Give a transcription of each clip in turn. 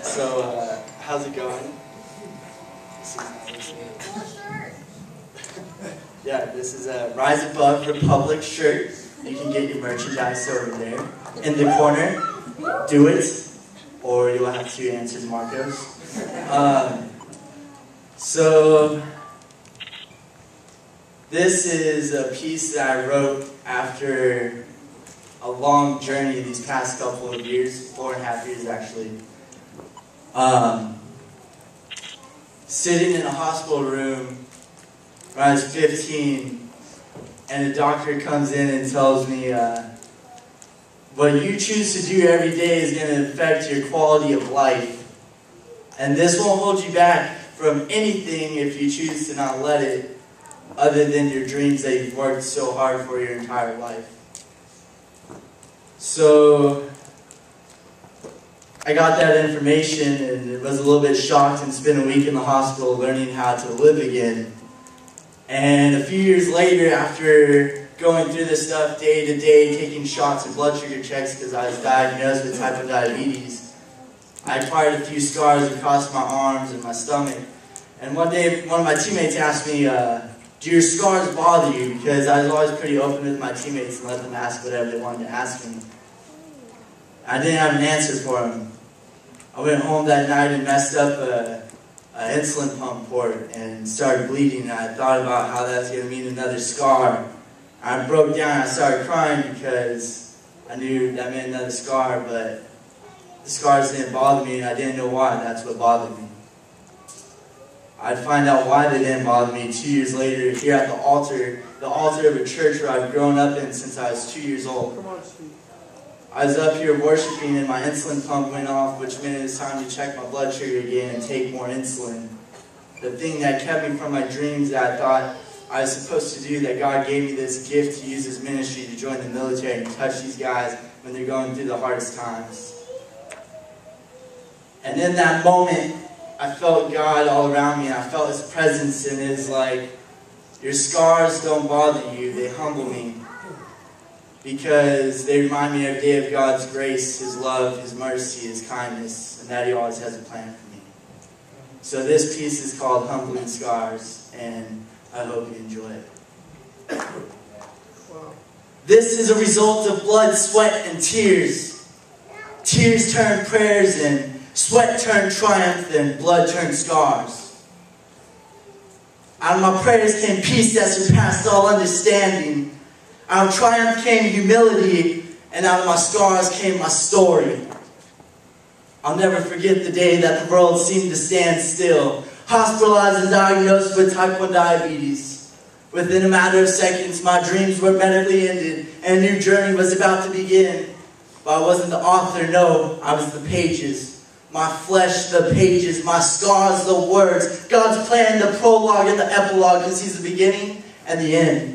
So, how's it going? Yeah, this is a Rise Above Republic shirt. You can get your merchandise over there in the corner. Do it, or you'll have to answer to Marcos. So, this is a piece that I wrote after a long journey these past couple of years, 4.5 years actually. Sitting in a hospital room when I was 15, and a doctor comes in and tells me, what you choose to do every day is going to affect your quality of life. And this won't hold you back from anything if you choose to not let it, other than your dreams that you've worked so hard for your entire life. So, I got that information and was a little bit shocked and spent a week in the hospital learning how to live again. And a few years later, after going through this stuff day to day, taking shots and blood sugar checks because I was diagnosed with type 1 diabetes, I acquired a few scars across my arms and my stomach. And one day, one of my teammates asked me, do your scars bother you? Because I was always pretty open with my teammates and let them ask whatever they wanted to ask me. I didn't have an answer for them. I went home that night and messed up an insulin pump port and started bleeding. And I thought about how that's going to mean another scar. I broke down and I started crying because I knew that meant another scar, but the scars didn't bother me and I didn't know why. That's what bothered me. I'd find out why they didn't bother me 2 years later here at the altar of a church where I've grown up in since I was 2 years old. I was up here worshiping and my insulin pump went off, which meant it was time to check my blood sugar again and take more insulin. The thing that kept me from my dreams that I thought I was supposed to do, that God gave me this gift to use His ministry to join the military and touch these guys when they're going through the hardest times. And in that moment, I felt God all around me. I felt His presence, and it's like, your scars don't bother you, they humble me. Because they remind me every day of God's grace, His love, His mercy, His kindness, and that He always has a plan for me. So this piece is called Humbling Scars, and I hope you enjoy it. This is a result of blood, sweat, and tears. Tears turned prayers, and sweat turned triumph, and blood turned scars. Out of my prayers came peace that surpassed all understanding. Out of triumph came humility, and out of my scars came my story. I'll never forget the day that the world seemed to stand still, hospitalized and diagnosed with type 1 diabetes. Within a matter of seconds, my dreams were medically ended, and a new journey was about to begin. But I wasn't the author, no, I was the pages. My flesh, the pages, my scars, the words, God's plan, the prologue and the epilogue, because He's the beginning and the end.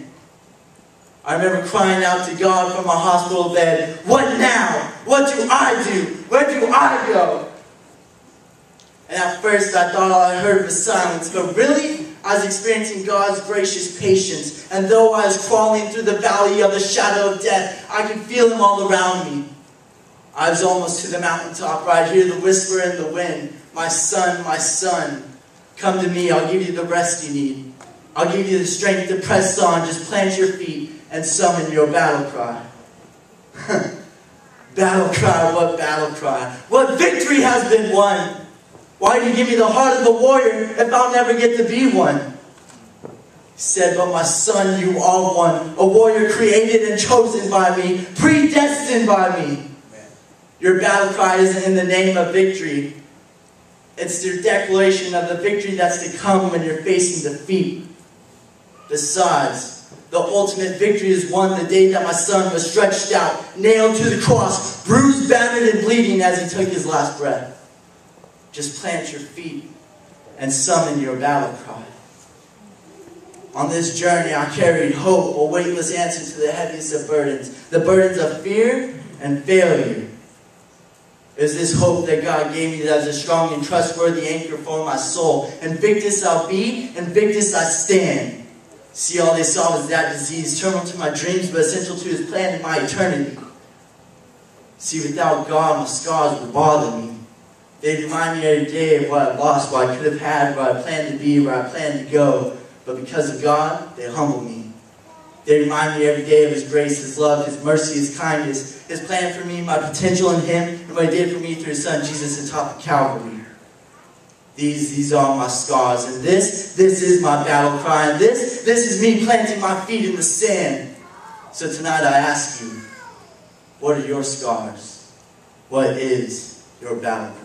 I remember crying out to God from my hospital bed, what now? What do I do? Where do I go? And at first I thought all I heard was silence, but really I was experiencing God's gracious patience. And though I was crawling through the valley of the shadow of death, I could feel Him all around me. I was almost to the mountaintop where I'd hear the whisper in the wind, my son, come to me, I'll give you the rest you need. I'll give you the strength to press on, just plant your feet and summon your battle cry. Battle cry, what battle cry? What victory has been won? Why do you give me the heart of the warrior if I'll never get to be one? He said, but my son, you are one. A warrior created and chosen by me, predestined by me. Your battle cry isn't in the name of victory. It's your declaration of the victory that's to come when you're facing defeat. Besides, the ultimate victory is won the day that my son was stretched out, nailed to the cross, bruised, battered, and bleeding as he took his last breath. Just plant your feet and summon your battle cry. On this journey, I carried hope, a weightless answer to the heaviest of burdens, the burdens of fear and failure. It was this hope that God gave me that was a strong and trustworthy anchor for my soul. Invictus I'll be, invictus I stand. See, all they saw was that disease, terminal to my dreams, but essential to His plan in my eternity. See, without God, my scars would bother me. They remind me every day of what I lost, what I could have had, where I planned to be, where I planned to go. But because of God, they humble me. They remind me every day of His grace, His love, His mercy, His kindness, His plan for me, my potential in Him, and what He did for me through His Son Jesus atop of Calvary. These are my scars, and this is my battle cry, and this is me planting my feet in the sand. So tonight I ask you, what are your scars? What is your battle cry?